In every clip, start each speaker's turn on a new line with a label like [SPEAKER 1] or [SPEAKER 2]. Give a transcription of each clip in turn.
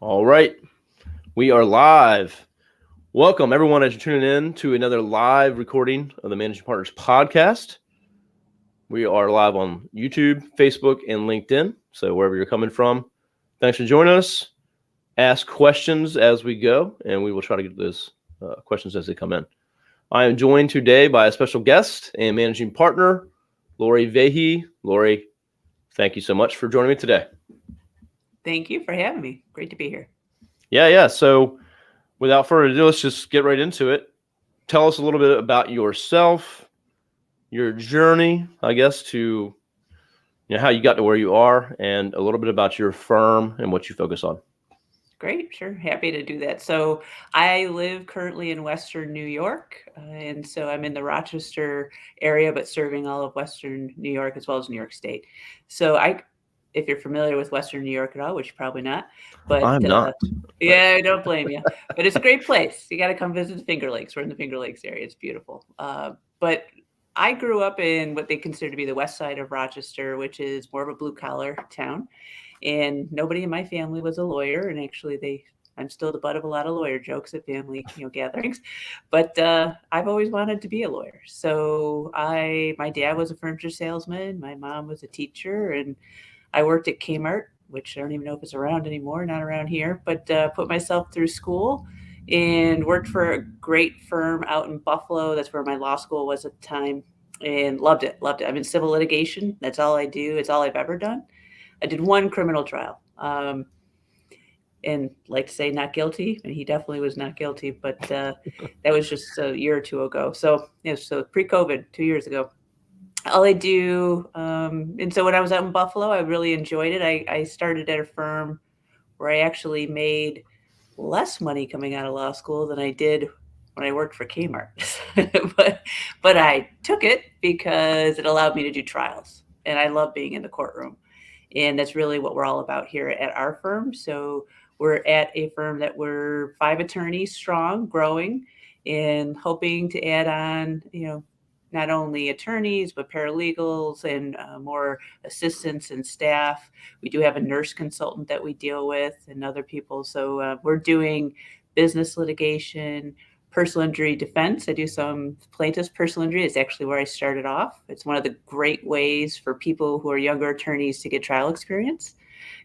[SPEAKER 1] All right, we are live. Welcome, everyone, as you're tuning in to another live recording of the Managing Partners podcast. We are live on YouTube, Facebook, and LinkedIn. So wherever you're coming from, thanks for joining us. Ask questions as we go, and we will try to get those questions as they come in. I am joined today by a special guest and managing partner, Laurie Vahey. Laurie, thank you so much for joining me today.
[SPEAKER 2] Thank you for having me. Great to be here.
[SPEAKER 1] Yeah. So without further ado, let's just get right into it. Tell us a little bit about yourself, your journey, I guess, to how you got to where you are, and a little bit about your firm and what you focus on.
[SPEAKER 2] Great. Sure. Happy to do that. So I live currently in Western New York. And so I'm in the Rochester area, but serving all of Western New York as well as New York State. So if you're familiar with Western New York at all, which you're probably not, but
[SPEAKER 1] I'm not.
[SPEAKER 2] Yeah, I don't blame you. But it's a great place. You got to come visit the Finger Lakes. We're in the Finger Lakes area. It's beautiful. But I grew up in what they consider to be the west side of Rochester, which is more of a blue collar town. And nobody in my family was a lawyer. And actually, I'm still the butt of a lot of lawyer jokes at family gatherings. But I've always wanted to be a lawyer. So my dad was a furniture salesman. My mom was a teacher. And I worked at Kmart, which I don't even know if it's around anymore, not around here, but put myself through school and worked for a great firm out in Buffalo. That's where my law school was at the time, and loved it. I'm in civil litigation. That's all I do. It's all I've ever done. I did one criminal trial, and like to say not guilty, and he definitely was not guilty, but that was just a year or two ago. So pre-COVID, 2 years ago. All I do, and so when I was out in Buffalo, I really enjoyed it. I started at a firm where I actually made less money coming out of law school than I did when I worked for Kmart. but I took it because it allowed me to do trials, and I love being in the courtroom. And that's really what we're all about here at our firm. So we're at a firm that we're 5 attorneys strong, growing, and hoping to add on, not only attorneys, but paralegals and more assistants and staff. We do have a nurse consultant that we deal with and other people. So we're doing business litigation, personal injury defense. I do some plaintiff's personal injury. It's actually where I started off. It's one of the great ways for people who are younger attorneys to get trial experience.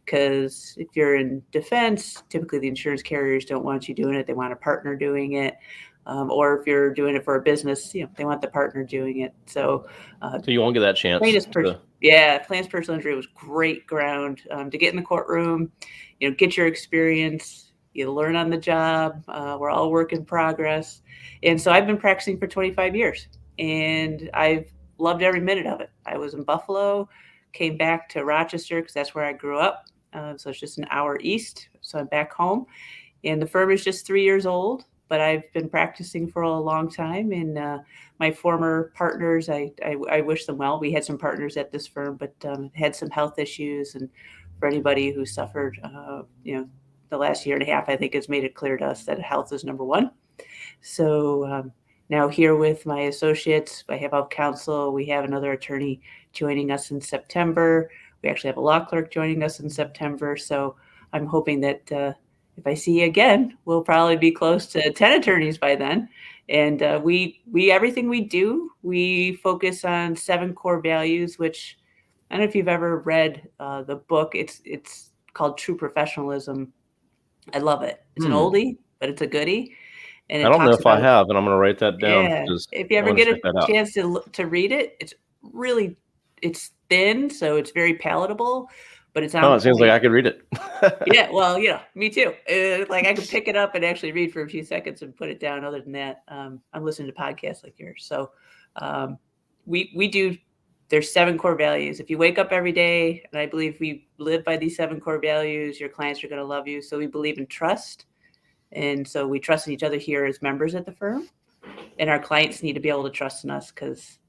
[SPEAKER 2] Because if you're in defense, typically the insurance carriers don't want you doing it. They want a partner doing it. Or if you're doing it for a business, they want the partner doing it. So
[SPEAKER 1] you won't get that chance.
[SPEAKER 2] Plaintiff's personal injury was great ground to get in the courtroom, get your experience. You learn on the job. We're all work in progress. And so I've been practicing for 25 years, and I've loved every minute of it. I was in Buffalo, came back to Rochester because that's where I grew up. So it's just an hour east. So I'm back home. And the firm is just 3 years old, but I've been practicing for a long time. And my former partners, I wish them well. We had some partners at this firm, but had some health issues. And for anybody who suffered, the last year and a half, I think has made it clear to us that health is number one. So now here with my associates, I have counsel. We have another attorney joining us in September. We actually have a law clerk joining us in September. So I'm hoping that if I see you again, we'll probably be close to 10 attorneys by then. And we everything we do, we focus on 7 core values, which I don't know if you've ever read the book. It's called True Professionalism. I love it. It's an oldie, but it's a goodie.
[SPEAKER 1] And I don't know if I have, and I'm going to write that down.
[SPEAKER 2] Yeah, if you ever get a chance to read it, it's thin, so it's very palatable, but it's on.
[SPEAKER 1] Oh, it seems like I could read it.
[SPEAKER 2] Yeah, well, me too. Like I could pick it up and actually read for a few seconds and put it down. Other than that, I'm listening to podcasts like yours. So we do. There's 7 core values. If you wake up every day, and I believe we live by these 7 core values, your clients are going to love you. So we believe in trust. And so we trust in each other here as members at the firm. And our clients need to be able to trust in us because,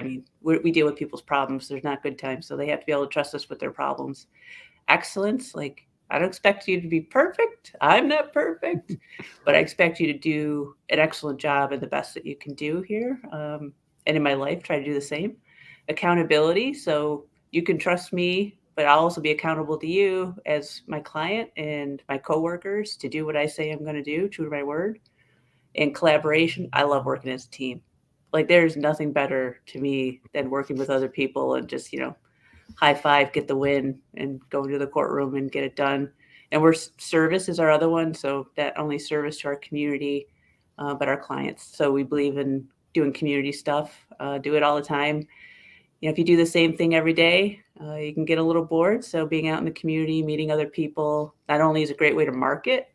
[SPEAKER 2] we deal with people's problems. There's not good times. So they have to be able to trust us with their problems. Excellence, like I don't expect you to be perfect. I'm not perfect. But I expect you to do an excellent job and the best that you can do here. And in my life, try to do the same. Accountability. So you can trust me, but I'll also be accountable to you as my client and my coworkers to do what I say I'm going to do, true to my word. And collaboration, I love working as a team. Like there's nothing better to me than working with other people and just, high five, get the win, and go into the courtroom and get it done. And service is our other one. So that only service to our community, but our clients. So we believe in doing community stuff, do it all the time. If you do the same thing every day, you can get a little bored. So being out in the community, meeting other people, not only is a great way to market,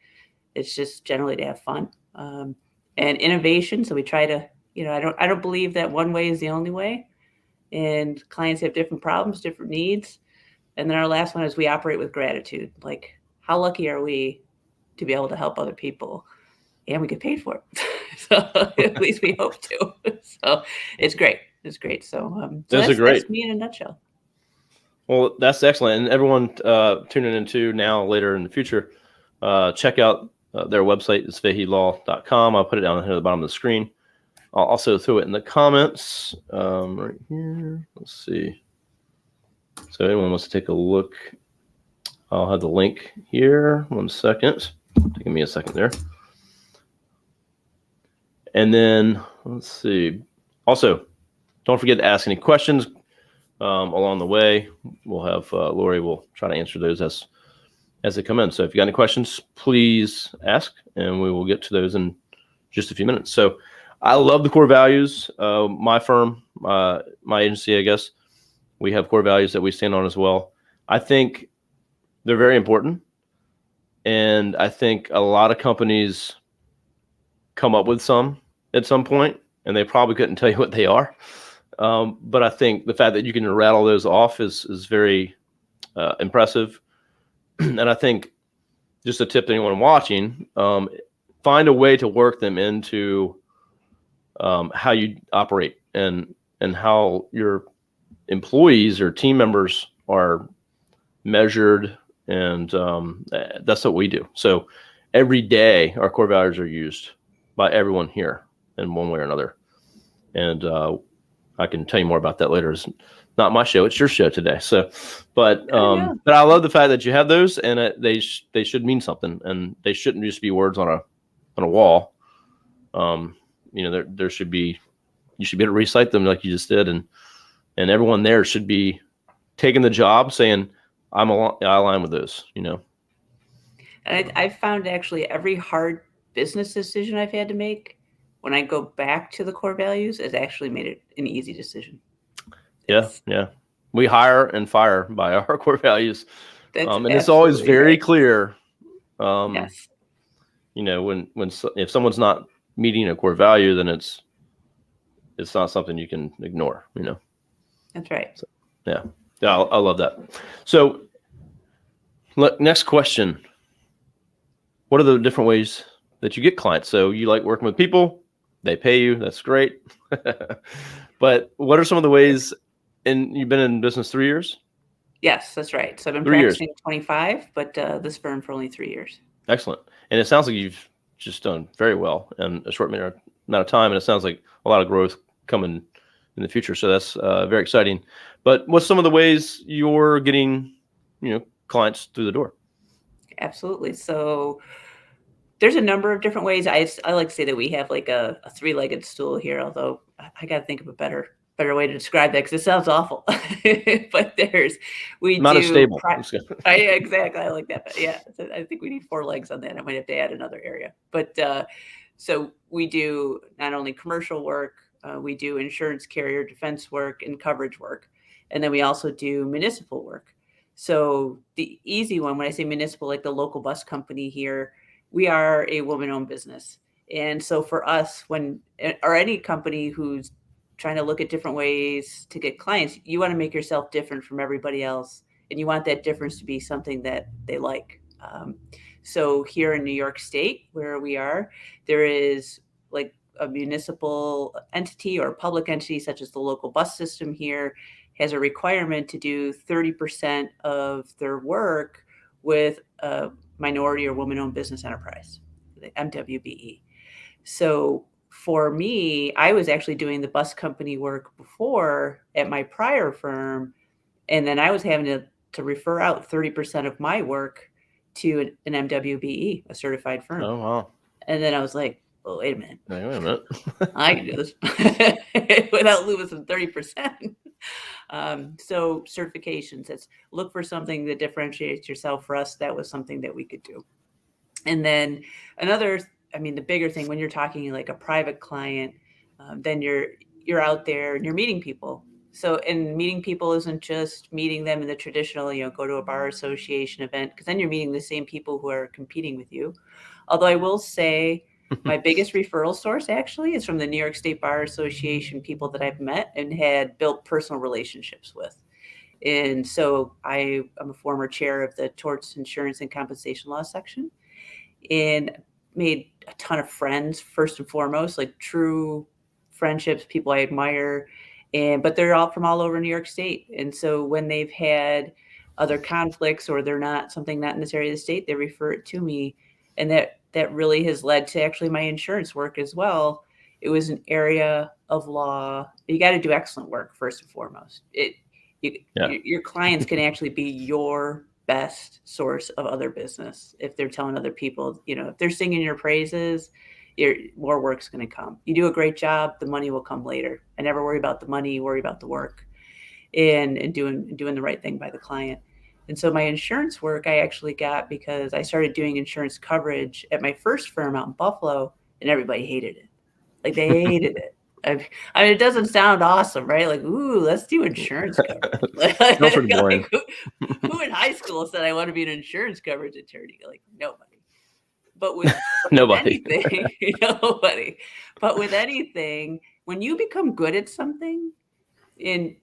[SPEAKER 2] it's just generally to have fun. And innovation. So we try to, I don't believe that one way is the only way. And clients have different problems, different needs. And then our last one is we operate with gratitude. Like, how lucky are we to be able to help other people? And we get paid for it. So at least we hope to. So it's great. It's great. So, that's me in a nutshell.
[SPEAKER 1] Well, that's excellent. And everyone tuning into now, later in the future, check out their website. It's vaheylaw.com. I'll put it down here at the bottom of the screen. I'll also throw it in the comments right here. Let's see. So anyone wants to take a look, I'll have the link here. 1 second. Taking me a second there. And then let's see. Also, don't forget to ask any questions along the way. We'll have Laurie will try to answer those as they come in. So if you got any questions, please ask, and we will get to those in just a few minutes. So I love the core values. My firm, my agency, I guess, we have core values that we stand on as well. I think they're very important. And I think a lot of companies come up with some at some point, and they probably couldn't tell you what they are. But I think the fact that you can rattle those off is very impressive. And I think just a tip to anyone watching, find a way to work them into how you operate and how your employees or team members are measured. And that's what we do. So every day our core values are used by everyone here in one way or another. And I can tell you more about that later. It's not my show. It's your show today. So, but I love the fact that you have those, and they should mean something, and they shouldn't just be words on a wall. There should be, you should be able to recite them like you just did. And everyone there should be taking the job saying, I align with those, And
[SPEAKER 2] I found actually every hard business decision I've had to make, when I go back to the core values, it's actually made it an easy decision.
[SPEAKER 1] Yeah. We hire and fire by our core values. And it's always very clear.
[SPEAKER 2] Yes.
[SPEAKER 1] If someone's not meeting a core value, then it's not something you can ignore,
[SPEAKER 2] That's right.
[SPEAKER 1] So, yeah, I love that. So next question. What are the different ways that you get clients? So you like working with people, they pay you, that's great. But what are some of the ways, and you've been in business 3 years?
[SPEAKER 2] Yes, that's right. So I've been practicing 25, but this firm for only 3 years.
[SPEAKER 1] Excellent. And it sounds like you've just done very well in a short amount of time. And it sounds like a lot of growth coming in the future. So that's very exciting. But what's some of the ways you're getting, clients through the door?
[SPEAKER 2] Absolutely. So there's a number of different ways. I like to say that we have like a three-legged stool here, although I got to think of a better way to describe that because it sounds awful. But not
[SPEAKER 1] as stable.
[SPEAKER 2] Exactly. I like that. But yeah, so I think we need 4 legs on that. I might have to add another area. But so we do not only commercial work, we do insurance carrier defense work and coverage work. And then we also do municipal work. So the easy one, when I say municipal, like the local bus company here, we are a woman-owned business. And so for us, or any company who's trying to look at different ways to get clients, you want to make yourself different from everybody else. And you want that difference to be something that they like. So here in New York State, where we are, there is like a municipal entity or a public entity, such as the local bus system here, has a requirement to do 30% of their work with a minority or woman-owned business enterprise, the MWBE. So for me, I was actually doing the bus company work before at my prior firm, and then I was having to to refer out 30% of my work to an MWBE, a certified firm.
[SPEAKER 1] Oh, wow.
[SPEAKER 2] And then I was like, well, wait a minute.
[SPEAKER 1] Wait a minute.
[SPEAKER 2] I can do this without losing 30%. So certifications, it's look for something that differentiates yourself. For us, that was something that we could do. And then the bigger thing when you're talking like a private client, then you're out there and you're meeting people. So, and meeting people isn't just meeting them in the traditional, go to a bar association event, because then you're meeting the same people who are competing with you. Although I will say my biggest referral source actually is from the New York State Bar Association, people that I've met and had built personal relationships with. And so I'm a former chair of the Torts, Insurance, and Compensation Law section, and made a ton of friends, first and foremost, like true friendships, people I admire. But they're all from all over New York State. And so when they've had other conflicts or they're not something not in this area of the state, they refer it to me. And that really has led to actually my insurance work as well. It was an area of law. You got to do excellent work first and foremost. Your clients can actually be your best source of other business if they're telling other people, if they're singing your praises, more work's going to come. You do a great job, the money will come later. I never worry about the money, worry about the work and doing the right thing by the client. And so my insurance work I actually got because I started doing insurance coverage at my first firm out in Buffalo, and everybody hated it. Like they hated it. I mean, it doesn't sound awesome, right? Like, ooh, let's do insurance coverage.
[SPEAKER 1] That's pretty boring.
[SPEAKER 2] Who in high school said I want to be an insurance coverage attorney? Like nobody. But with
[SPEAKER 1] nobody.
[SPEAKER 2] Nobody. But with anything, when you become good at something and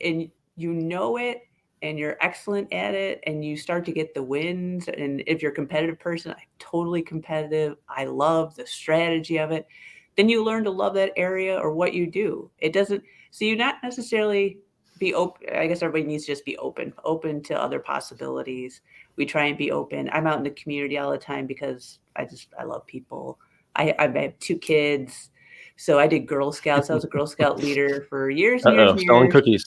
[SPEAKER 2] you know it and you're excellent at it and you start to get the wins, and if you're a competitive person, I'm totally competitive. I love the strategy of it. Then you learn to love that area or what you do. So you not necessarily be open. I guess everybody needs to just be open to other possibilities. We try and be open. I'm out in the community all the time because I love people. I have 2 kids. So I did Girl Scouts. I was a Girl Scout leader for years and years and years.
[SPEAKER 1] Selling cookies.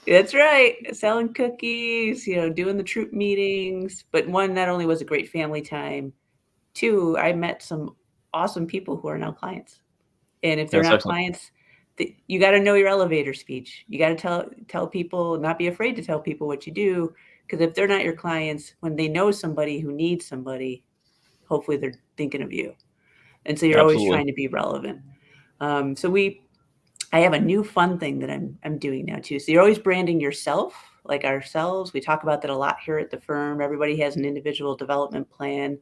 [SPEAKER 2] That's right. Selling cookies, doing the troop meetings. But 1, not only was it great family time, 2, I met some awesome people who are now clients. And if they're not clients, you got to know your elevator speech. You got to tell people, not be afraid to tell people what you do. Because if they're not your clients, when they know somebody who needs somebody, hopefully they're thinking of you. And so you're always trying to be relevant. I have a new fun thing that I'm doing now too. So you're always branding yourself, like ourselves. We talk about that a lot here at the firm. Everybody has an individual development plan.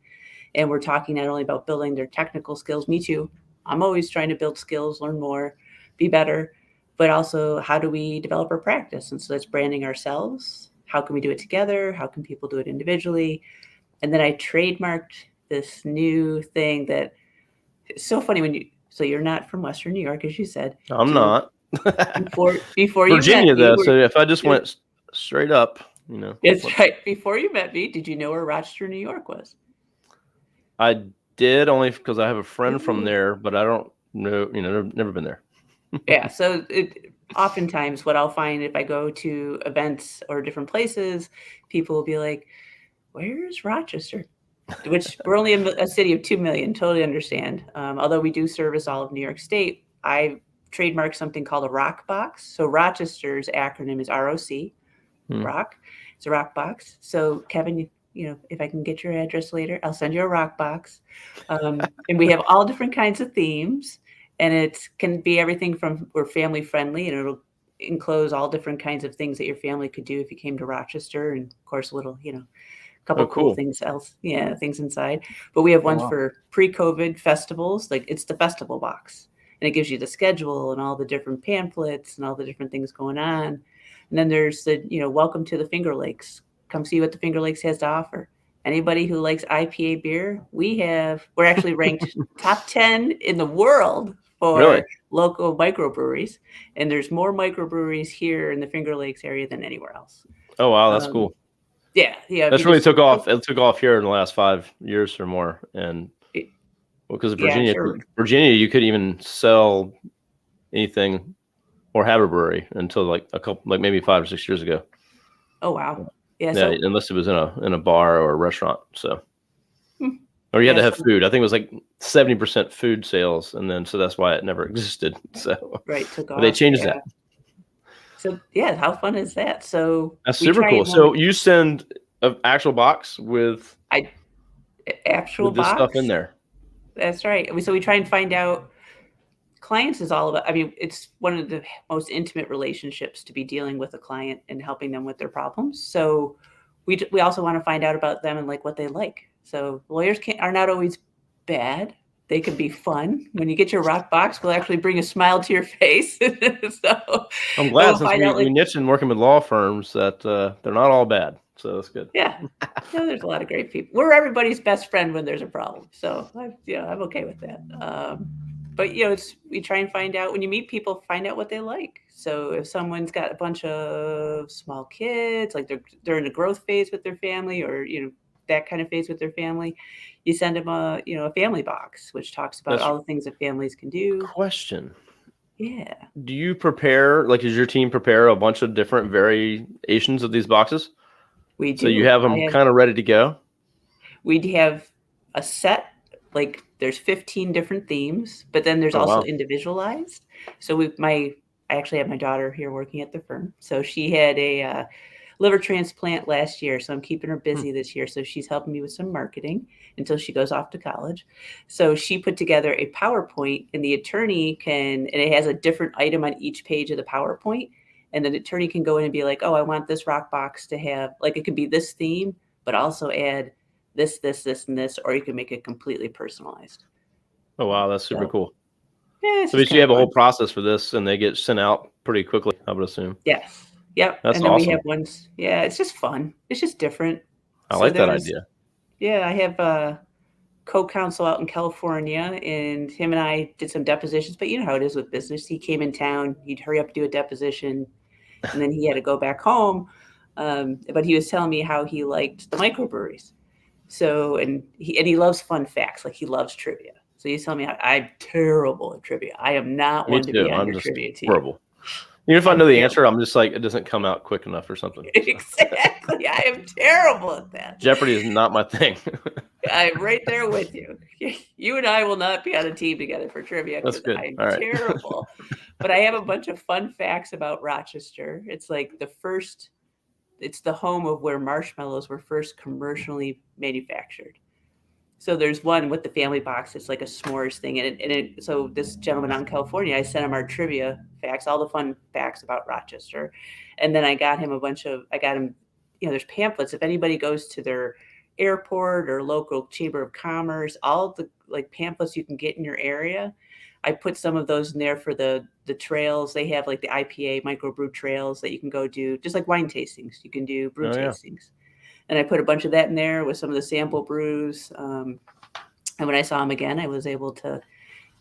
[SPEAKER 2] And we're talking not only about building their technical skills, me too. I'm always trying to build skills, learn more, be better, but also how do we develop our practice? And so that's branding ourselves. How can we do it together? How can people do it individually? And then I trademarked this new thing that it's so funny so you're not from Western New York, as you said.
[SPEAKER 1] I'm not.
[SPEAKER 2] Before
[SPEAKER 1] Virginia,
[SPEAKER 2] you met
[SPEAKER 1] though. So if I just went straight up,
[SPEAKER 2] That's right. Before you met me, did you know where Rochester, New York was?
[SPEAKER 1] I did, only because I have a friend from there, but I don't know, never been there.
[SPEAKER 2] Yeah. So oftentimes what I'll find if I go to events or different places, people will be like, where's Rochester? Which we're only a city of 2 million, totally understand. Although we do service all of New York State, I trademarked something called a rock box. So Rochester's acronym is ROC, rock. It's a rock box. So Kevin, if I can get your address later, I'll send you a rock box. And we have all different kinds of themes, and it can be everything from we're family friendly, and it'll enclose all different kinds of things that your family could do if you came to Rochester, and of course a little, couple cool things things inside. But we have ones for pre-COVID festivals, like it's the festival box, and it gives you the schedule and all the different pamphlets and all the different things going on. And then there's the welcome to the Finger Lakes. Come see what the Finger Lakes has to offer. Anybody who likes IPA beer, we're actually ranked top 10 in the world for local microbreweries, and there's more microbreweries here in the Finger Lakes area than anywhere else.
[SPEAKER 1] Oh wow, that's cool.
[SPEAKER 2] Yeah.
[SPEAKER 1] That's really took off. It took off here in the last 5 years or more, and because of Virginia, Virginia, you couldn't even sell anything or have a brewery until like maybe 5 or 6 years ago.
[SPEAKER 2] Oh wow. Yeah.
[SPEAKER 1] Yeah, unless it was in a bar or a restaurant. So,
[SPEAKER 2] Hmm.
[SPEAKER 1] or you had
[SPEAKER 2] Yeah,
[SPEAKER 1] to have food. I think it was like 70% food sales, and then so that's why it never existed. So,
[SPEAKER 2] right, took
[SPEAKER 1] but they
[SPEAKER 2] off.
[SPEAKER 1] changed
[SPEAKER 2] Yeah.
[SPEAKER 1] that.
[SPEAKER 2] So yeah, how fun is that? So
[SPEAKER 1] That's
[SPEAKER 2] we
[SPEAKER 1] super
[SPEAKER 2] try
[SPEAKER 1] cool.
[SPEAKER 2] and
[SPEAKER 1] So you send an actual box with
[SPEAKER 2] actual
[SPEAKER 1] this stuff in
[SPEAKER 2] box.
[SPEAKER 1] there.
[SPEAKER 2] That's right. So we try and find out. Clients is all about, I mean, it's one of the most intimate relationships to be dealing with a client and helping them with their problems. So we also want to find out about them and like what they like. So lawyers are not always bad. They can be fun. When you get your rock box, we'll actually bring a smile to your face. So
[SPEAKER 1] I'm glad
[SPEAKER 2] we'll
[SPEAKER 1] since
[SPEAKER 2] find out
[SPEAKER 1] we
[SPEAKER 2] like,
[SPEAKER 1] niche in working with law firms that they're not all bad. So that's good.
[SPEAKER 2] yeah, no, there's a lot of great people. We're everybody's best friend when there's a problem. So I'm okay with that. But we try and find out when you meet people, find out what they like. So if someone's got a bunch of small kids, like they're in a growth phase with their family, or that kind of phase with their family, you send them a family box, which talks about all the things that families can do.
[SPEAKER 1] Question.
[SPEAKER 2] Yeah.
[SPEAKER 1] Do you prepare, like, does your team prepare a bunch of different variations of these boxes?
[SPEAKER 2] We do.
[SPEAKER 1] So you have them kind of ready to go?
[SPEAKER 2] We'd have a set, like there's 15 different themes, but then there's also individualized. So I actually have my daughter here working at the firm. So she had a liver transplant last year. So I'm keeping her busy this year. So she's helping me with some marketing until she goes off to college. So she put together a PowerPoint, and the attorney and it has a different item on each page of the PowerPoint. And the attorney can go in and be like, oh, I want this rock box to have, like, it could be this theme, but also add this, and this, or you can make it completely personalized.
[SPEAKER 1] Oh, wow. That's super cool.
[SPEAKER 2] Yeah,
[SPEAKER 1] so you have a whole process for this, and they get sent out pretty quickly, I would assume.
[SPEAKER 2] Yes. Yep.
[SPEAKER 1] That's
[SPEAKER 2] and then
[SPEAKER 1] awesome.
[SPEAKER 2] we have ones. Yeah, it's just fun. It's just different.
[SPEAKER 1] I like that idea.
[SPEAKER 2] Yeah, I have a co-counsel out in California, and him and I did some depositions, but you know how it is with business. He came in town, he'd hurry up and do a deposition, and then he had to go back home. But he was telling me how he liked the microbreweries. So, and he loves fun facts, like he loves trivia. So he's telling me I'm terrible at trivia. I am not one to be on your trivia team.
[SPEAKER 1] Horrible. Even if I know the answer, I'm just like, it doesn't come out quick enough or something. So.
[SPEAKER 2] Exactly. I am terrible at that.
[SPEAKER 1] Jeopardy is not my thing.
[SPEAKER 2] I'm right there with you. You and I will not be on a team together for trivia because I'm terrible. But I have a bunch of fun facts about Rochester. It's like it's the home of where marshmallows were first commercially manufactured. So there's one with the family box. It's like a s'mores thing. So this gentleman out in California, I sent him our trivia facts, all the fun facts about Rochester. And then I got him there's pamphlets. If anybody goes to their airport or local chamber of commerce, all the like pamphlets you can get in your area. I put some of those in there for the trails. They have like the IPA microbrew trails that you can go do, just like wine tastings. You can do brew tastings. And I put a bunch of that in there with some of the sample brews. And when I saw him again, I was able to,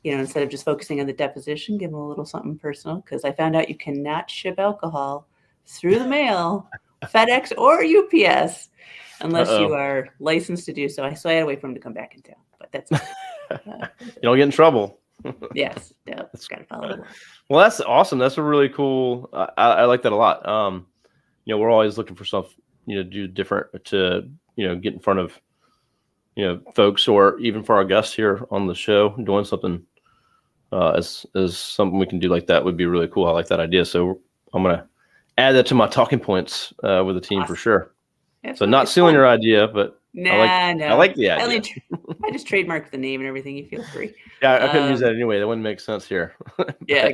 [SPEAKER 2] instead of just focusing on the deposition, give him a little something personal, because I found out you cannot ship alcohol through the mail, FedEx or UPS, unless you are licensed to do so. So I had to wait for him to come back in town, but that's
[SPEAKER 1] you don't get in trouble.
[SPEAKER 2] Yes. Yeah. It's got to follow the law.
[SPEAKER 1] Well, that's awesome. That's a really cool. I like that a lot. We're always looking for stuff, do different to, get in front of, folks, or even for our guests here on the show, doing something as something we can do like that would be really cool. I like that idea. So I'm going to add that to my talking points with the team for sure. So not stealing your idea, but I like the idea.
[SPEAKER 2] I just trademarked the name and everything. You feel free.
[SPEAKER 1] Yeah, I couldn't use that anyway. That wouldn't make sense here.
[SPEAKER 2] Yeah.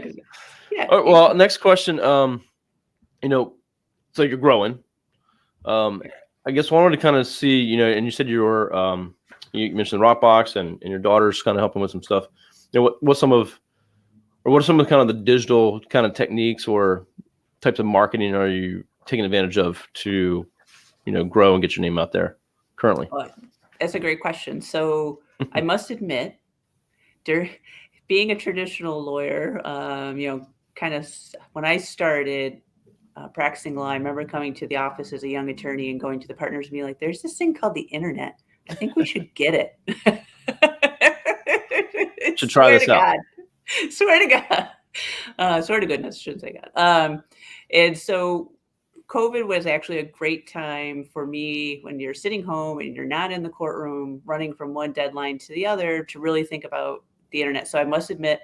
[SPEAKER 1] Well, next question. So you're growing. I guess I wanted to kind of see, and you said you were, you mentioned the rock box and your daughter's kind of helping with some stuff. What are some of kind of the digital kind of techniques or types of marketing are you taking advantage of to, grow and get your name out there currently?
[SPEAKER 2] That's a great question. So I must admit, being a traditional lawyer, kind of when I started practicing law, I remember coming to the office as a young attorney and going to the partners and being like, there's this thing called the internet. I think we should get it.
[SPEAKER 1] Should try this out.
[SPEAKER 2] Swear to God. Swear to goodness, shouldn't say God. And so COVID was actually a great time for me when you're sitting home and you're not in the courtroom running from one deadline to the other to really think about the internet. So I must admit,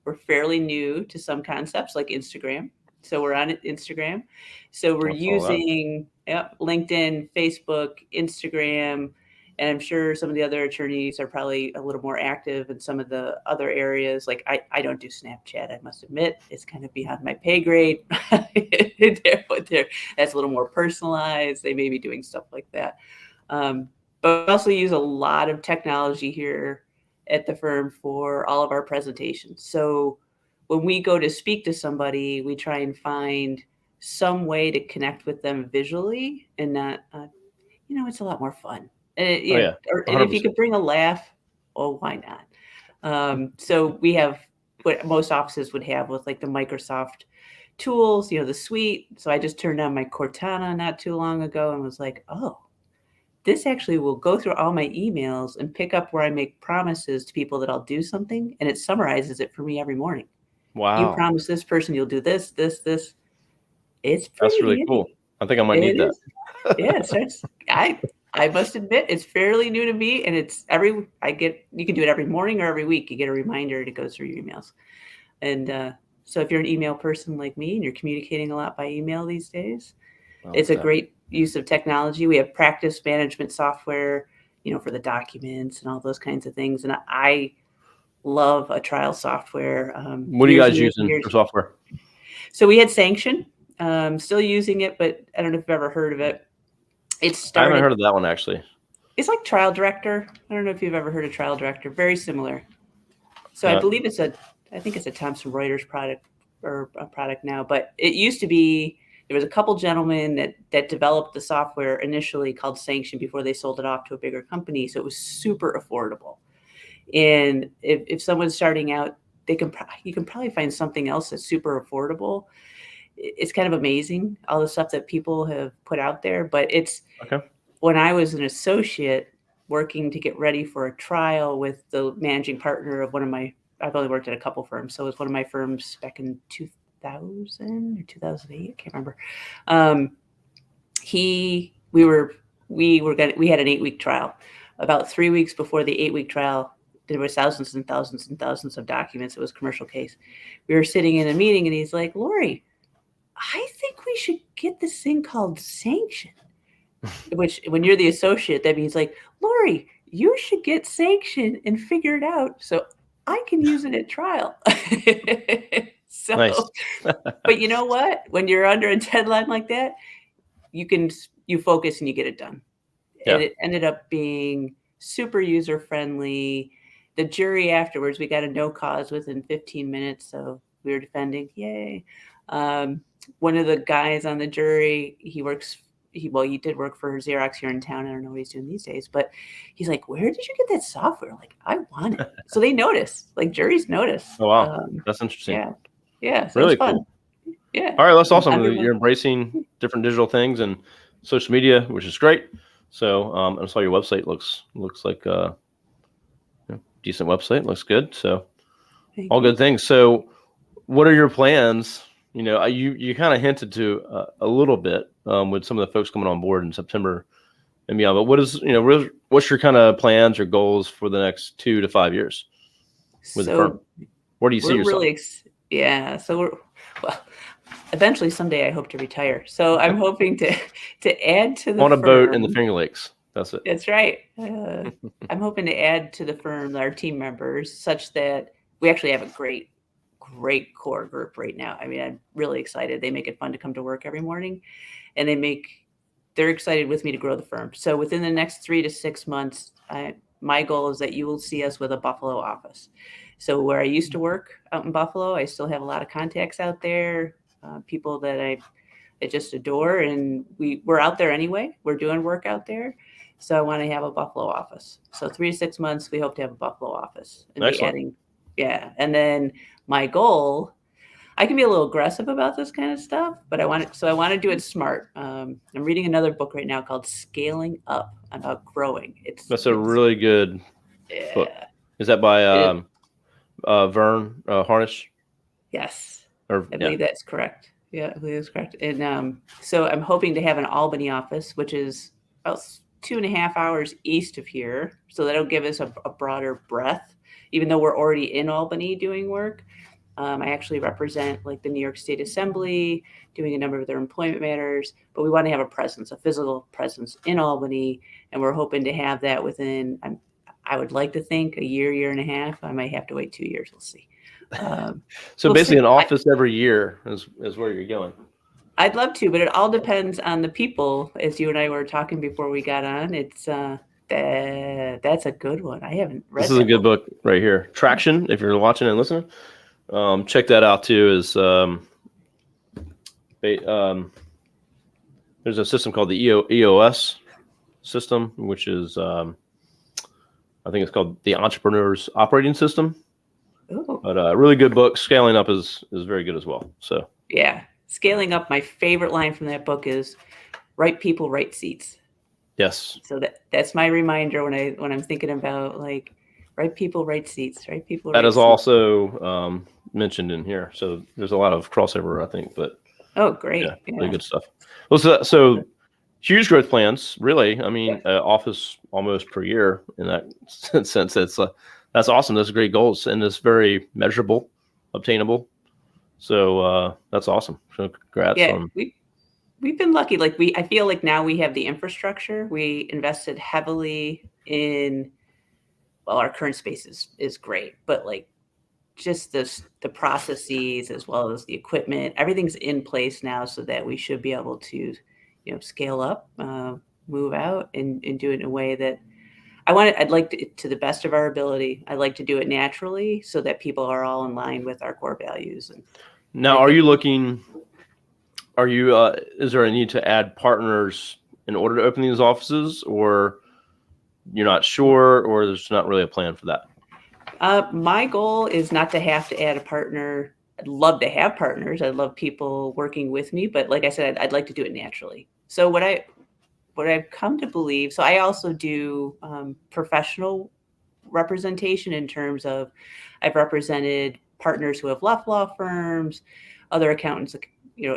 [SPEAKER 2] we're fairly new to some concepts like Instagram. So we're on Instagram. So we're using LinkedIn, Facebook, Instagram, and I'm sure some of the other attorneys are probably a little more active in some of the other areas. Like I don't do Snapchat, I must admit. It's kind of beyond my pay grade. That's a little more personalized. They may be doing stuff like that. But we also use a lot of technology here at the firm for all of our presentations. So when we go to speak to somebody, we try and find some way to connect with them visually and not, it's a lot more fun. And if you could bring a laugh, why not? So we have what most offices would have with like the Microsoft tools, the suite. So I just turned on my Cortana not too long ago and was like, oh, this actually will go through all my emails and pick up where I make promises to people that I'll do something. And it summarizes it for me every morning.
[SPEAKER 1] Wow.
[SPEAKER 2] You promise this person you'll do this, this, this. It's pretty
[SPEAKER 1] That's really
[SPEAKER 2] handy.
[SPEAKER 1] cool. I think I might need that.
[SPEAKER 2] Yeah, I must admit it's fairly new to me, and you can do it every morning or every week. You get a reminder to go through your emails. And so if you're an email person like me and you're communicating a lot by email these days, it's a great use of technology. We have practice management software, for the documents and all those kinds of things. And I love a trial software.
[SPEAKER 1] What are you guys using for software?
[SPEAKER 2] So we had Sanction, still using it, but I don't know if you've ever heard of it.
[SPEAKER 1] I haven't heard of that one, actually.
[SPEAKER 2] It's like Trial Director. I don't know if you've ever heard of Trial Director. Very similar. So I believe I think it's a Thomson Reuters product or a product now, but it used to be, there was a couple gentlemen that developed the software initially called Sanction before they sold it off to a bigger company. So it was super affordable. And if someone's starting out, you can probably find something else that's super affordable. It's kind of amazing, all the stuff that people have put out there. But when I was an associate working to get ready for a trial with the managing partner of I've only worked at a couple firms. So it was one of my firms back in 2000 or 2008. I can't remember. We had an 8-week trial. About 3 weeks before the 8-week trial, there was thousands and thousands and thousands of documents. It was a commercial case. We were sitting in a meeting and he's like, Laurie, I think we should get this thing called Sanction, which when you're the associate, that means like, Laurie, you should get Sanction and figure it out so I can use it at trial. So, nice. But you know what? When you're under a deadline like that, you focus and you get it done. Yeah. And it ended up being super user friendly. The jury afterwards, we got a no cause within 15 minutes. So we were defending. Yay. One of the guys on the jury, he did work for Xerox here in town. I don't know what he's doing these days, but he's like, where did you get that software? Like, I want it. So they notice, like juries notice.
[SPEAKER 1] Oh, wow. That's interesting.
[SPEAKER 2] Yeah. So
[SPEAKER 1] really
[SPEAKER 2] it's fun.
[SPEAKER 1] Cool.
[SPEAKER 2] Yeah.
[SPEAKER 1] All right. That's awesome. You're embracing different digital things and social media, which is great. So I saw your website looks like a decent website. Looks good. So all good things. So what are your plans? You kind of hinted to a little bit with some of the folks coming on board in September and beyond. But what's your kind of plans or goals for the next 2 to 5 years with the firm? Where do you see yourself?
[SPEAKER 2] So eventually someday I hope to retire. So I'm hoping to add to the
[SPEAKER 1] on a
[SPEAKER 2] firm.
[SPEAKER 1] Boat in the Finger Lakes. That's it.
[SPEAKER 2] That's right. I'm hoping to add to the firm our team members such that we actually have a great core group right now. I mean, I'm really excited. They make it fun to come to work every morning, and they're excited with me to grow the firm. So within the next 3 to 6 months, my goal is that you will see us with a Buffalo office. So where I used to work out in Buffalo, I still have a lot of contacts out there, people that I just adore, and we're out there anyway. We're doing work out there. So I want to have a Buffalo office. So 3 to 6 months, we hope to have a Buffalo office. And
[SPEAKER 1] excellent.
[SPEAKER 2] Be adding, and then my goal, I can be a little aggressive about this kind of stuff, but I want to do it smart. I'm reading another book right now called Scaling Up, about growing.
[SPEAKER 1] That's a really good book. Is that by Vern Harnish?
[SPEAKER 2] Yes.
[SPEAKER 1] I
[SPEAKER 2] believe that's correct. Yeah, that's correct. And so I'm hoping to have an Albany office, which is about 2.5 hours east of here. So that'll give us a broader breadth, even though we're already in Albany doing work. I actually represent like the New York State Assembly, doing a number of their employment matters, but we want to have a presence, a physical presence in Albany. And we're hoping to have that within, I would like to think a year and a half. I might have to wait 2 years. We'll see.
[SPEAKER 1] So basically an office every year is where you're going.
[SPEAKER 2] I'd love to, but it all depends on the people. As you and I were talking before we got on, it's that's a good one. I haven't read.
[SPEAKER 1] This is a good book right here. Traction. If you're watching and listening, check that out too. There's a system called the EOS system, which is I think it's called the Entrepreneur's Operating System.
[SPEAKER 2] Ooh.
[SPEAKER 1] But a really good book. Scaling Up is very good as well. So
[SPEAKER 2] yeah, Scaling Up. My favorite line from that book is "Right people, right seats."
[SPEAKER 1] Yes.
[SPEAKER 2] So that's my reminder when I'm thinking about like right people, right seats, right people.
[SPEAKER 1] That
[SPEAKER 2] right
[SPEAKER 1] is
[SPEAKER 2] seats.
[SPEAKER 1] also mentioned in here. So there's a lot of crossover, I think. But
[SPEAKER 2] oh, great!
[SPEAKER 1] Yeah. Really good stuff. Well, so huge growth plans. Really, I mean, office almost per year in that sense. That's awesome. That's great goals, and it's very measurable, obtainable. So that's awesome. So congrats.
[SPEAKER 2] Yeah, we've been lucky. Like I feel like now we have the infrastructure. We invested heavily in. Well, our current space is great, but like just the processes as well as the equipment, everything's in place now, so that we should be able to, scale up, move out, and do it in a way that. I'd like to the best of our ability. I'd like to do it naturally so that people are all in line with our core values. And
[SPEAKER 1] now, is there a need to add partners in order to open these offices, or you're not sure, or there's not really a plan for that?
[SPEAKER 2] My goal is not to have to add a partner. I'd love to have partners. I love people working with me, but like I said, I'd like to do it naturally. So what I've come to believe, so I also do professional representation in terms of I've represented partners who have left law firms, other accountants,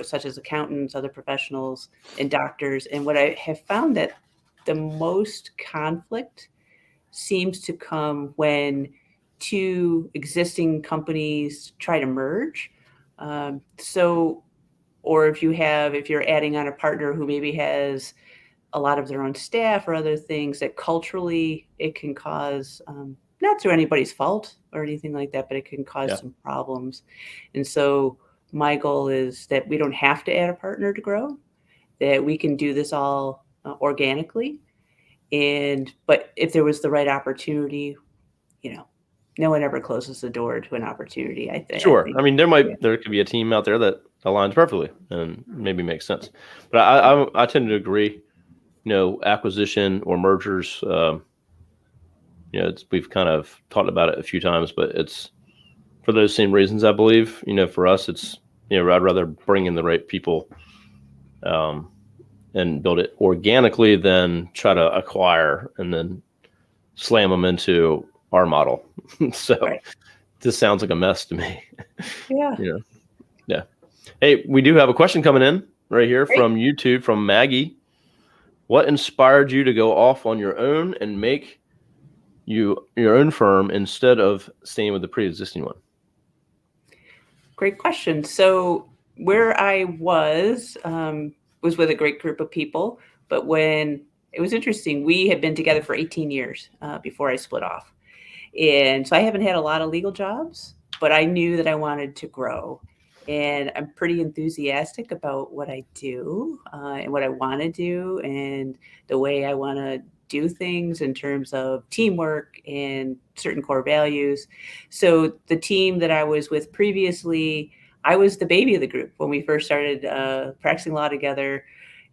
[SPEAKER 2] such as accountants, other professionals, and doctors. And what I have found that the most conflict seems to come when two existing companies try to merge. Or if you're adding on a partner who maybe has a lot of their own staff or other things, that culturally it can cause, not through anybody's fault or anything like that, but it can cause some problems. And so my goal is that we don't have to add a partner to grow, that we can do this all organically. But if there was the right opportunity, no one ever closes the door to an opportunity. I think.
[SPEAKER 1] Sure. I mean, there could be a team out there that aligns perfectly and maybe makes sense. But I tend to agree. Acquisition or mergers. We've kind of talked about it a few times, but it's for those same reasons. I believe. For us, it's I'd rather bring in the right people, and build it organically than try to acquire and then slam them into our model. So This sounds like a mess to me.
[SPEAKER 2] Yeah.
[SPEAKER 1] Yeah. Hey, we do have a question coming in right here from YouTube from Maggie. What inspired you to go off on your own and make your own firm instead of staying with the pre-existing one?
[SPEAKER 2] Great question. So where I was with a great group of people, but when it was interesting, we had been together for 18 years before I split off. And so I haven't had a lot of legal jobs, but I knew that I wanted to grow. And I'm pretty enthusiastic about what I do and what I want to do and the way I want to do things in terms of teamwork and certain core values. So the team that I was with previously, I was the baby of the group when we first started practicing law together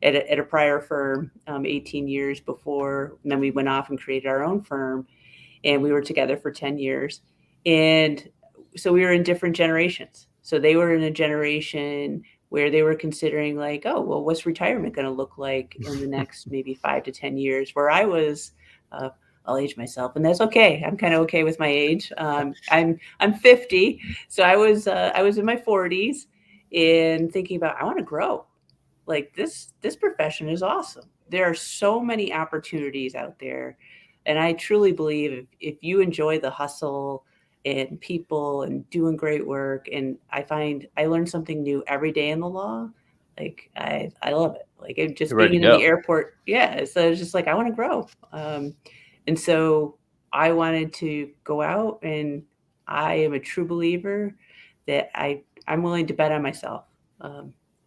[SPEAKER 2] at a prior firm 18 years before. And then we went off and created our own firm, and we were together for 10 years. And so we were in different generations. So they were in a generation where they were considering like, oh, well, what's retirement going to look like in the next maybe 5 to 10 years? Where I was, I'll age myself, and that's okay. I'm kind of okay with my age. I'm 50, so I was in my 40s, and thinking about, I want to grow. Like this profession is awesome. There are so many opportunities out there. And I truly believe if you enjoy the hustle and people and doing great work, and I find I learn something new every day in the law, like I love it. Like it just
[SPEAKER 1] You're ready
[SPEAKER 2] being
[SPEAKER 1] to
[SPEAKER 2] in the
[SPEAKER 1] go.
[SPEAKER 2] airport. Yeah. So it's just like, I want to grow. And so I wanted to go out, and I am a true believer that I'm willing to bet on myself.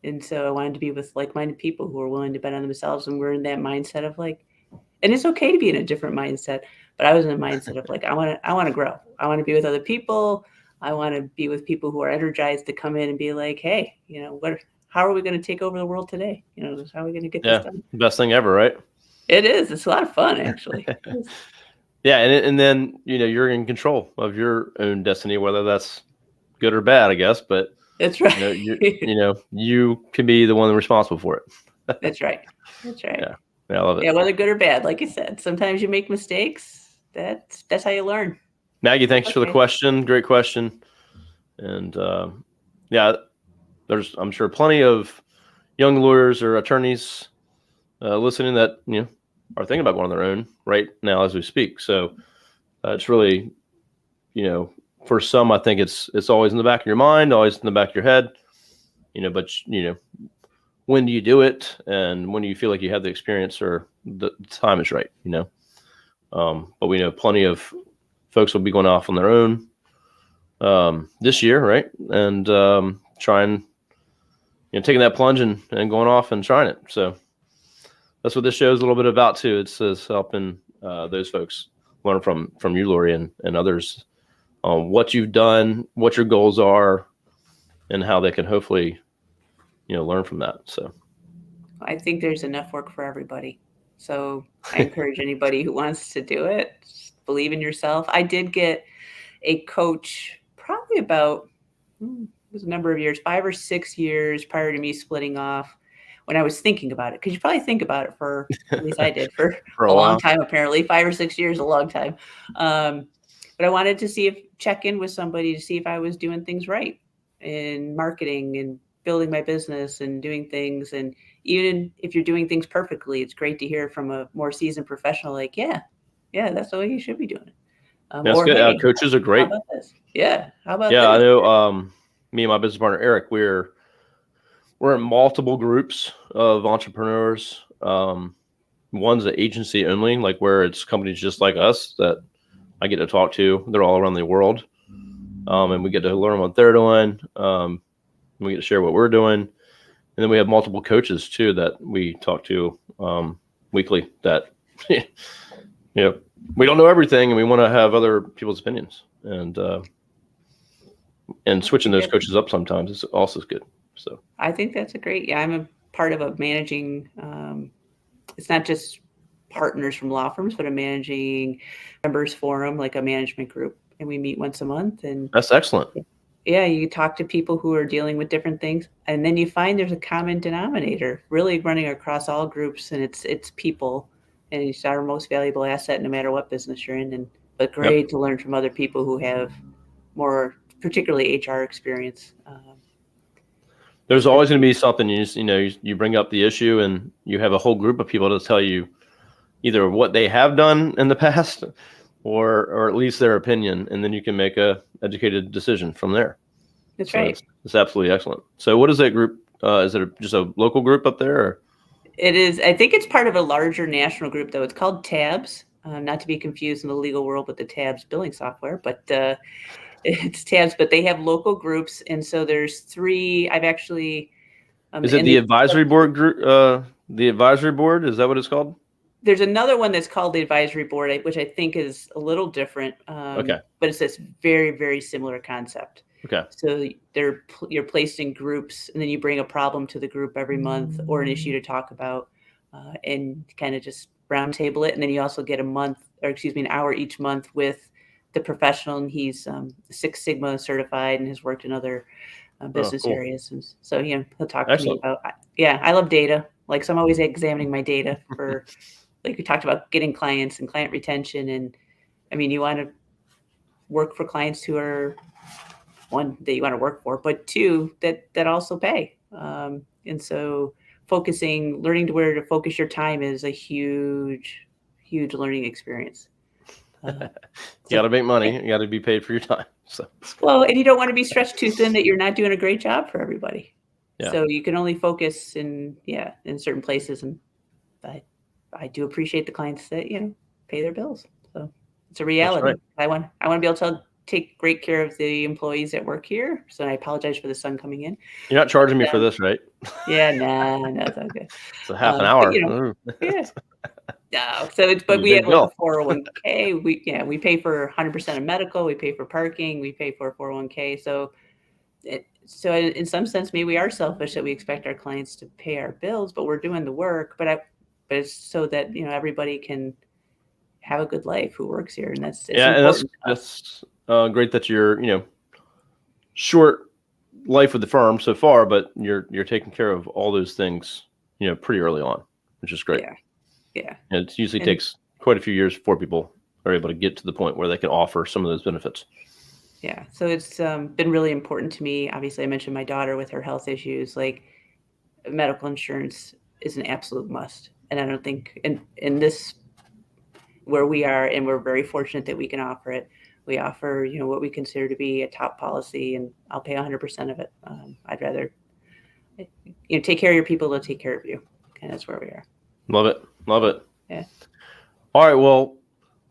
[SPEAKER 2] And so I wanted to be with like-minded people who are willing to bet on themselves. And we're in that mindset of like, and it's okay to be in a different mindset, but I was in a mindset of like, I want to grow. I want to be with other people. I want to be with people who are energized to come in and be like, hey, how are we going to take over the world today? How are we going to get this done?
[SPEAKER 1] Best thing ever, right?
[SPEAKER 2] It is. It's a lot of fun, actually.
[SPEAKER 1] Yeah. And then, you're in control of your own destiny, whether that's good or bad, I guess, but
[SPEAKER 2] that's right.
[SPEAKER 1] You can be the one responsible for it.
[SPEAKER 2] That's right.
[SPEAKER 1] Yeah. I love it.
[SPEAKER 2] Yeah, whether good or bad, like you said, sometimes you make mistakes. That's how you learn.
[SPEAKER 1] Maggie, thanks for the question. Great question. And there's, I'm sure, plenty of young lawyers or attorneys listening that are thinking about going on their own right now as we speak. So it's really, for some, I think it's always in the back of your mind, always in the back of your head. But when do you do it, and when do you feel like you have the experience or the time is right? But we know plenty of folks will be going off on their own this year, right? And trying, taking that plunge and going off and trying it. So that's what this show is a little bit about too. It's helping those folks learn from you, Laurie, and others on what you've done, what your goals are, and how they can hopefully learn from that. So
[SPEAKER 2] I think there's enough work for everybody. So I encourage anybody who wants to do it, just believe in yourself. I did get a coach probably about it was a number of years, 5 or 6 years prior to me splitting off, when I was thinking about it, because you probably think about it for, at least I did, for a long time, apparently 5 or 6 years, a long time. But I wanted to check in with somebody to see if I was doing things right in marketing and building my business and doing things. And even if you're doing things perfectly, it's great to hear from a more seasoned professional, like, yeah, that's the way you should be doing it.
[SPEAKER 1] That's good. Hey, coaches are great.
[SPEAKER 2] How about this? Yeah. How about
[SPEAKER 1] this?
[SPEAKER 2] I
[SPEAKER 1] know me and my business partner, Eric, we're in multiple groups of entrepreneurs. One's an agency only, like where it's companies just like us that I get to talk to. They're all around the world. And we get to learn what they're doing. We get to share what we're doing. And then we have multiple coaches too that we talk to weekly that, we don't know everything, and we want to have other people's opinions. And switching those coaches up sometimes is also good. So
[SPEAKER 2] I think that's I'm a part of a managing, it's not just partners from law firms, but a managing members forum, like a management group. And we meet once a month. And
[SPEAKER 1] that's excellent.
[SPEAKER 2] Yeah, you talk to people who are dealing with different things, and then you find there's a common denominator really running across all groups, and it's people. And it's our most valuable asset no matter what business you're in. But great to learn from other people who have more, particularly HR experience.
[SPEAKER 1] There's always going to be something you bring up the issue, and you have a whole group of people to tell you either what they have done in the past or at least their opinion, and then you can make a educated decision from there.
[SPEAKER 2] That's right.
[SPEAKER 1] It's absolutely excellent. So what is that group? Is it just a local group up there? Or?
[SPEAKER 2] It is. I think it's part of a larger national group, though. It's called TABS, not to be confused in the legal world with the TABS billing software, but it's TABS. But they have local groups, and so there's 3. I've actually.
[SPEAKER 1] Is it the advisory board group? The advisory board, is that what it's called?
[SPEAKER 2] There's another one that's called the advisory board, which I think is a little different.
[SPEAKER 1] Okay.
[SPEAKER 2] But it's this very, very similar concept.
[SPEAKER 1] Okay.
[SPEAKER 2] So you're placed in groups, and then you bring a problem to the group every month or an issue to talk about, and kind of just roundtable it. And then you also get an hour each month with the professional, and he's Six Sigma certified and has worked in other business areas. And so he'll talk to me about. I love data. Like, so I'm always examining my data for. Like we talked about getting clients and client retention. And I mean, you want to work for clients who are one, that you want to work for, but two, that also pay. And so learning to where to focus your time is a huge learning experience.
[SPEAKER 1] You got to make money. You got to be paid for your time. So
[SPEAKER 2] well, and you don't want to be stretched too thin that you're not doing a great job for everybody.
[SPEAKER 1] Yeah.
[SPEAKER 2] So you can only focus in certain places. And I do appreciate the clients that, pay their bills. So it's a reality. Right. I want to be able to take great care of the employees that work here. So I apologize for the sun coming in.
[SPEAKER 1] You're not charging me for this, right?
[SPEAKER 2] Yeah, no, it's okay.
[SPEAKER 1] It's a half an hour.
[SPEAKER 2] Yeah. No, but we have like a 401k. We pay for 100% of medical. We pay for parking. We pay for 401k. So in some sense, maybe we are selfish that we expect our clients to pay our bills, but we're doing the work. But it's so that everybody can have a good life who works here, and that's important.
[SPEAKER 1] That's great that you're short life with the firm so far, but you're taking care of all those things pretty early on, which is great.
[SPEAKER 2] Yeah.
[SPEAKER 1] And it usually takes quite a few years before people are able to get to the point where they can offer some of those benefits.
[SPEAKER 2] Yeah. So it's been really important to me. Obviously, I mentioned my daughter with her health issues. Like, medical insurance is an absolute must. And I don't think in this where we are, and we're very fortunate that we can offer it. We offer, what we consider to be a top policy, and I'll pay 100% of it. I'd rather, take care of your people, they'll take care of you. And that's where we are.
[SPEAKER 1] Love it.
[SPEAKER 2] Yeah.
[SPEAKER 1] All right. Well,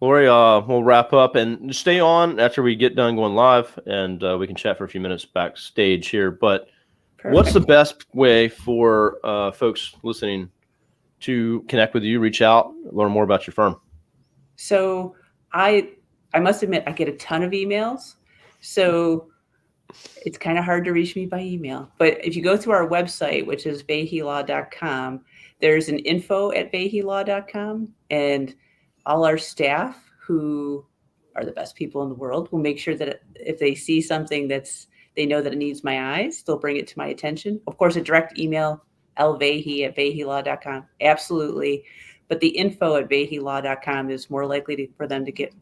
[SPEAKER 1] Laurie, we'll wrap up and stay on after we get done going live, and we can chat for a few minutes backstage here. But Perfect. What's the best way for folks listening to connect with you, reach out, learn more about your firm?
[SPEAKER 2] So I must admit, I get a ton of emails. So it's kind of hard to reach me by email. But if you go to our website, which is VaheyLaw.com, there's an info@VaheyLaw.com, and all our staff, who are the best people in the world, will make sure that if they see something they know that it needs my eyes, they'll bring it to my attention. Of course, a direct email, lvahey@VaheyLaw.com, absolutely. But the info@VaheyLaw.com is more likely for them to get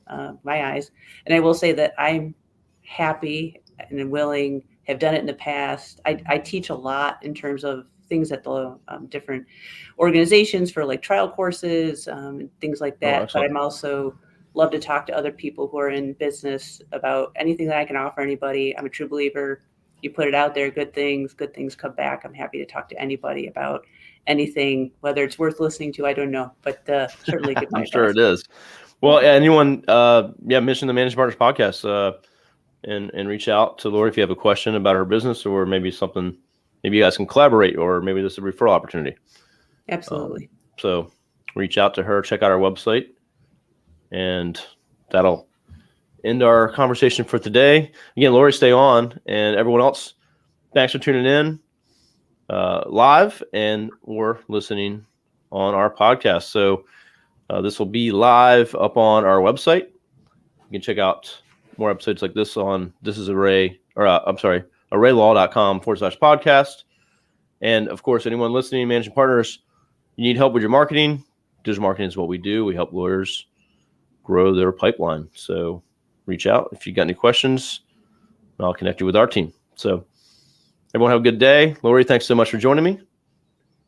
[SPEAKER 2] my eyes. And I will say that I'm happy and willing, have done it in the past. I teach a lot in terms of things at the different organizations for like trial courses, and things like that. But I'm also love to talk to other people who are in business about anything that I can offer anybody. I'm a true believer. You put it out there, good things come back. I'm happy to talk to anybody about anything, whether it's worth listening to, I don't know, but certainly give my
[SPEAKER 1] I'm sure it is. Well, anyone, mention the Managing Partners podcast, and reach out to Laurie if you have a question about her business, or maybe something. Maybe you guys can collaborate, or maybe this is a referral opportunity.
[SPEAKER 2] Absolutely.
[SPEAKER 1] So reach out to her, check out our website, and that'll end our conversation for today. Again, Laurie, stay on, and everyone else, thanks for tuning in live and or listening on our podcast. So this will be live up on our website. You can check out more episodes like this on arraylaw.com/podcast. And of course, anyone listening, Managing Partners, you need help with your marketing. Digital marketing is what we do. We help lawyers grow their pipeline. So reach out if you got any questions, and I'll connect you with our team. So everyone have a good day. Laurie, thanks so much for joining me.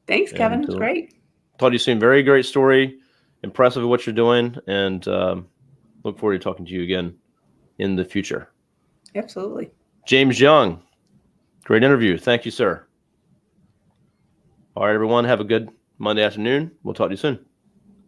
[SPEAKER 2] Thanks, Kevin. It's great.
[SPEAKER 1] Told you soon. Very great story. Impressive at what you're doing, and look forward to talking to you again in the future.
[SPEAKER 2] Absolutely.
[SPEAKER 1] James Young, great interview. Thank you, sir. All right, everyone, have a good Monday afternoon. We'll talk to you soon.